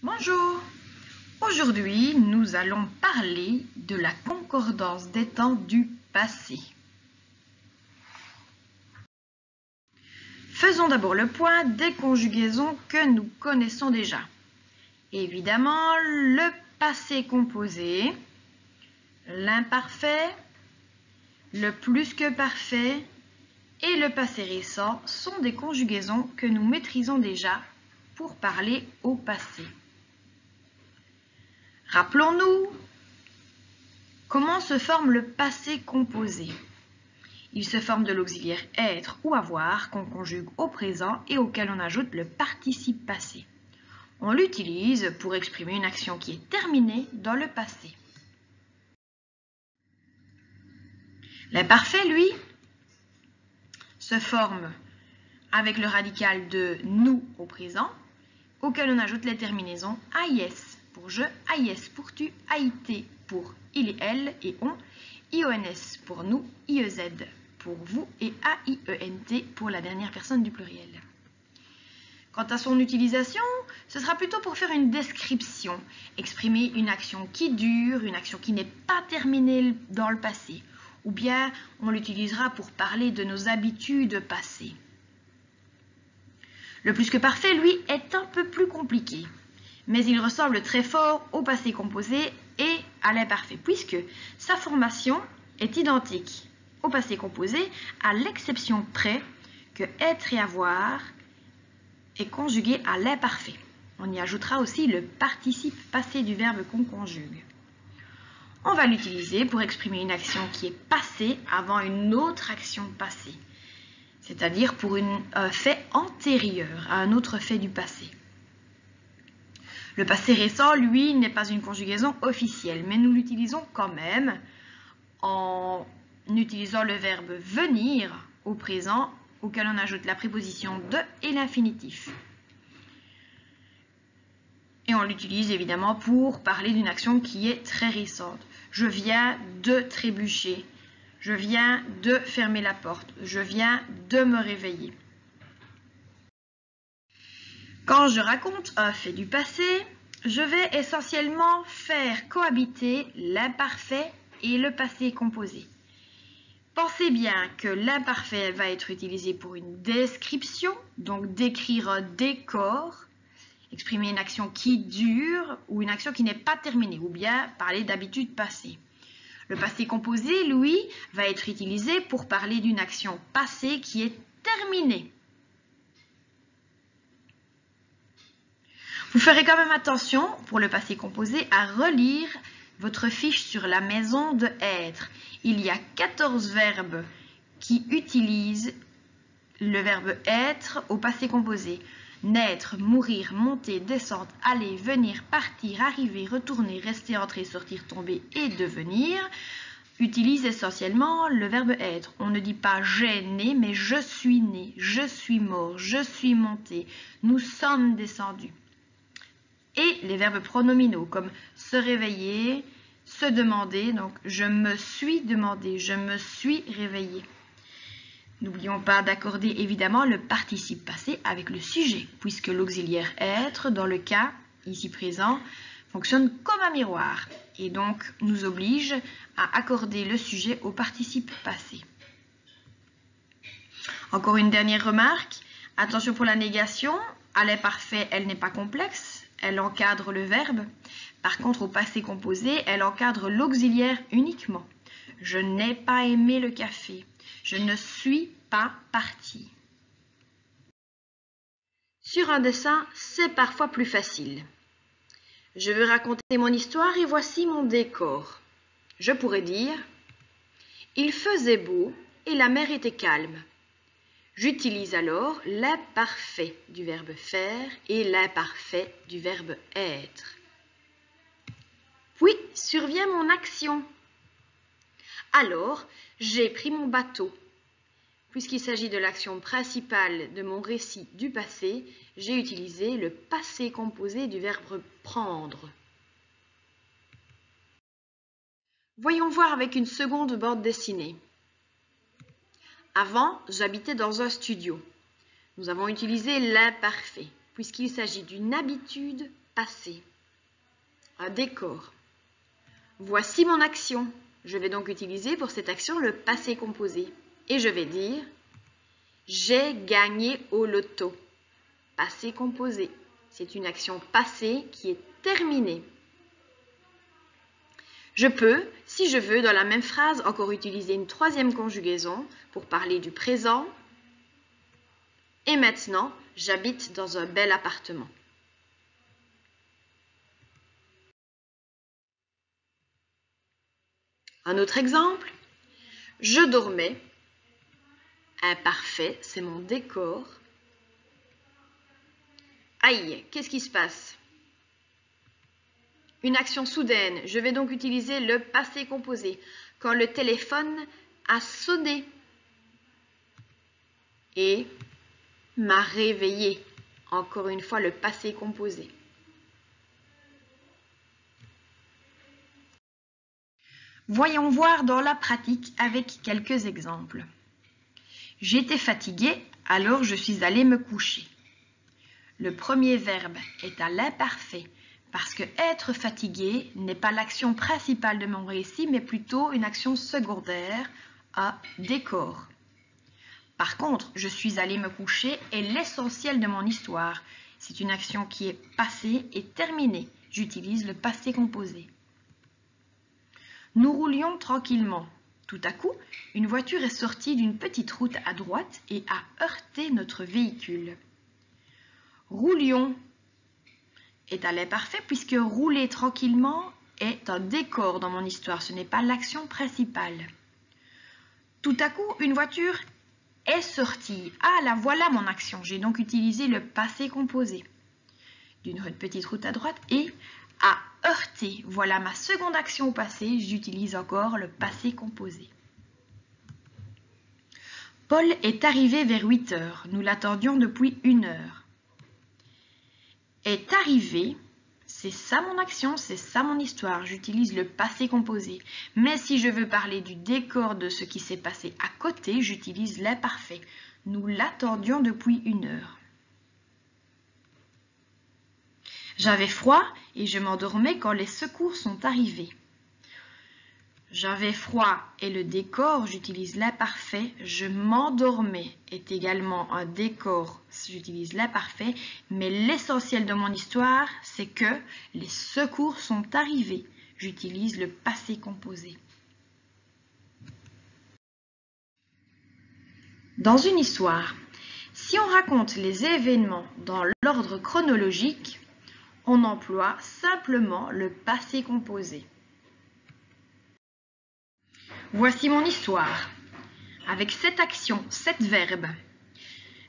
Bonjour! Aujourd'hui, nous allons parler de la concordance des temps du passé. Faisons d'abord le point des conjugaisons que nous connaissons déjà. Évidemment, le passé composé, l'imparfait, le plus que parfait et le passé récent sont des conjugaisons que nous maîtrisons déjà pour parler au passé. Rappelons-nous comment se forme le passé composé. Il se forme de l'auxiliaire être ou avoir qu'on conjugue au présent et auquel on ajoute le participe passé. On l'utilise pour exprimer une action qui est terminée dans le passé. L'imparfait, lui, se forme avec le radical de nous au présent, auquel on ajoute les terminaisons AIS pour je, AIS pour tu, AIT pour il et elle et on, IONS pour nous, IEZ pour vous et AIENT pour la dernière personne du pluriel. Quant à son utilisation, ce sera plutôt pour faire une description, exprimer une action qui dure, une action qui n'est pas terminée dans le passé, ou bien on l'utilisera pour parler de nos habitudes passées. Le plus que parfait, lui, est un peu plus compliqué, mais il ressemble très fort au passé composé et à l'imparfait, puisque sa formation est identique au passé composé, à l'exception près que être et avoir est conjugué à l'imparfait. On y ajoutera aussi le participe passé du verbe qu'on conjugue. On va l'utiliser pour exprimer une action qui est passée avant une autre action passée, c'est-à-dire pour un fait antérieur à un autre fait du passé. Le passé récent, lui, n'est pas une conjugaison officielle, mais nous l'utilisons quand même en utilisant le verbe venir au présent, auquel on ajoute la préposition de et l'infinitif. Et on l'utilise évidemment pour parler d'une action qui est très récente. Je viens de trébucher. Je viens de fermer la porte. Je viens de me réveiller. Quand je raconte un fait du passé, je vais essentiellement faire cohabiter l'imparfait et le passé composé. Pensez bien que l'imparfait va être utilisé pour une description, donc décrire un décor, exprimer une action qui dure ou une action qui n'est pas terminée, ou bien parler d'habitude passée. Le passé composé, lui, va être utilisé pour parler d'une action passée qui est terminée. Vous ferez quand même attention, pour le passé composé, à relire votre fiche sur la maison de être. Il y a 14 verbes qui utilisent le verbe être au passé composé. Naître, mourir, monter, descendre, aller, venir, partir, arriver, retourner, rester, entrer, sortir, tomber et devenir utilisent essentiellement le verbe être. On ne dit pas j'ai né, mais je suis né, je suis mort, je suis monté, nous sommes descendus. Et les verbes pronominaux comme se réveiller, se demander, donc je me suis demandé, je me suis réveillé. N'oublions pas d'accorder évidemment le participe passé avec le sujet, puisque l'auxiliaire être, dans le cas ici présent, fonctionne comme un miroir et donc nous oblige à accorder le sujet au participe passé. Encore une dernière remarque, attention pour la négation, à l'imparfait, elle n'est pas complexe, elle encadre le verbe. Par contre, au passé composé, elle encadre l'auxiliaire uniquement. Je n'ai pas aimé le café. Je ne suis pas parti. Sur un dessin, c'est parfois plus facile. Je veux raconter mon histoire et voici mon décor. Je pourrais dire « Il faisait beau et la mer était calme ». J'utilise alors l'imparfait du verbe faire et l'imparfait du verbe être. Puis survient mon action. Alors, j'ai pris mon bateau. Puisqu'il s'agit de l'action principale de mon récit du passé, j'ai utilisé le passé composé du verbe prendre. Voyons voir avec une seconde bande dessinée. Avant, j'habitais dans un studio. Nous avons utilisé l'imparfait, puisqu'il s'agit d'une habitude passé. Un décor. Voici mon action. Je vais donc utiliser pour cette action le passé composé. Et je vais dire « J'ai gagné au loto ». Passé composé. C'est une action passée qui est terminée. Je peux, si je veux, dans la même phrase, encore utiliser une troisième conjugaison pour parler du présent. Et maintenant, j'habite dans un bel appartement. Un autre exemple, je dormais. Imparfait, c'est mon décor. Aïe, qu'est-ce qui se passe? Une action soudaine, je vais donc utiliser le passé composé. Quand le téléphone a sonné et m'a réveillé. Encore une fois, le passé composé. Voyons voir dans la pratique avec quelques exemples. J'étais fatiguée, alors je suis allée me coucher. Le premier verbe est à l'imparfait parce que être fatigué n'est pas l'action principale de mon récit, mais plutôt une action secondaire à décor. Par contre, je suis allée me coucher est l'essentiel de mon histoire. C'est une action qui est passée et terminée. J'utilise le passé composé. Nous roulions tranquillement. Tout à coup, une voiture est sortie d'une petite route à droite et a heurté notre véhicule. Roulions est à l'imparfait puisque rouler tranquillement est un décor dans mon histoire. Ce n'est pas l'action principale. Tout à coup, une voiture est sortie. Ah, là, voilà mon action. J'ai donc utilisé le passé composé. D'une petite route à droite et a heurté. Voilà ma seconde action au passé. J'utilise encore le passé composé. Paul est arrivé vers 8 heures. Nous l'attendions depuis 1 heure. Est arrivé, c'est ça mon action, c'est ça mon histoire. J'utilise le passé composé. Mais si je veux parler du décor de ce qui s'est passé à côté, j'utilise l'imparfait. Nous l'attendions depuis 1 heure. J'avais froid et je m'endormais quand les secours sont arrivés. J'avais froid et le décor, j'utilise l'imparfait. Je m'endormais est également un décor, j'utilise l'imparfait. Mais l'essentiel de mon histoire, c'est que les secours sont arrivés. J'utilise le passé composé. Dans une histoire, si on raconte les événements dans l'ordre chronologique, on emploie simplement le passé composé. Voici mon histoire, avec 7 actions, 7 verbes.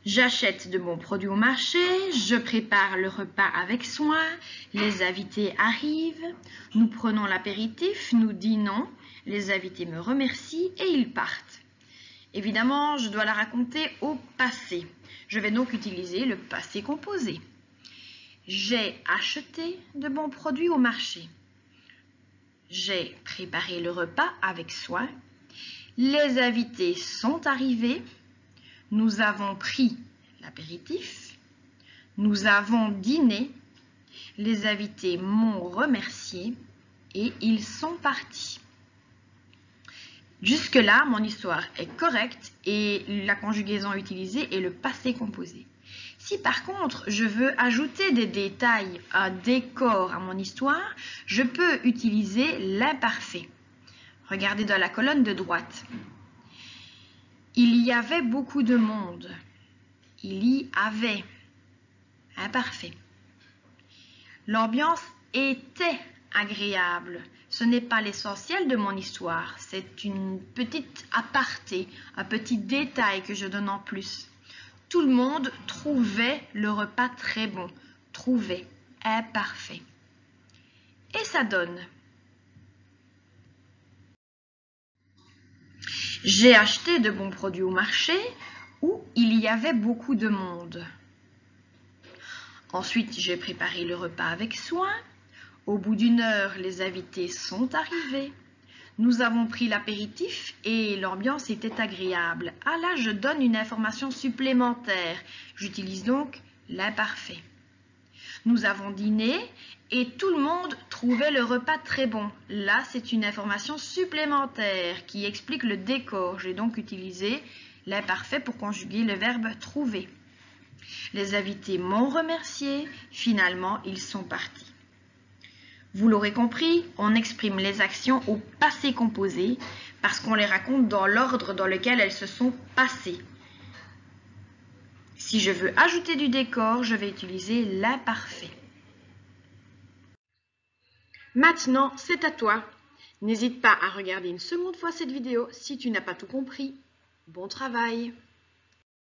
J'achète de bons produits au marché, je prépare le repas avec soin, les invités arrivent, nous prenons l'apéritif, nous dînons, les invités me remercient et ils partent. Évidemment, je dois la raconter au passé. Je vais donc utiliser le passé composé. J'ai acheté de bons produits au marché. J'ai préparé le repas avec soin. Les invités sont arrivés. Nous avons pris l'apéritif. Nous avons dîné. Les invités m'ont remercié et ils sont partis. Jusque-là, mon histoire est correcte et la conjugaison utilisée est le passé composé. Si par contre, je veux ajouter des détails, un décor à mon histoire, je peux utiliser l'imparfait. Regardez dans la colonne de droite. Il y avait beaucoup de monde. Il y avait. Imparfait. L'ambiance était agréable. Ce n'est pas l'essentiel de mon histoire. C'est une petite aparté, un petit détail que je donne en plus. Tout le monde trouvait le repas très bon. Trouvait, imparfait. Et ça donne. J'ai acheté de bons produits au marché où il y avait beaucoup de monde. Ensuite, j'ai préparé le repas avec soin. Au bout d'1 heure, les invités sont arrivés. Nous avons pris l'apéritif et l'ambiance était agréable. Ah là, je donne une information supplémentaire. J'utilise donc l'imparfait. Nous avons dîné et tout le monde trouvait le repas très bon. Là, c'est une information supplémentaire qui explique le décor. J'ai donc utilisé l'imparfait pour conjuguer le verbe trouver. Les invités m'ont remercié. Finalement, ils sont partis. Vous l'aurez compris, on exprime les actions au passé composé parce qu'on les raconte dans l'ordre dans lequel elles se sont passées. Si je veux ajouter du décor, je vais utiliser l'imparfait. Maintenant, c'est à toi. N'hésite pas à regarder une seconde fois cette vidéo si tu n'as pas tout compris. Bon travail!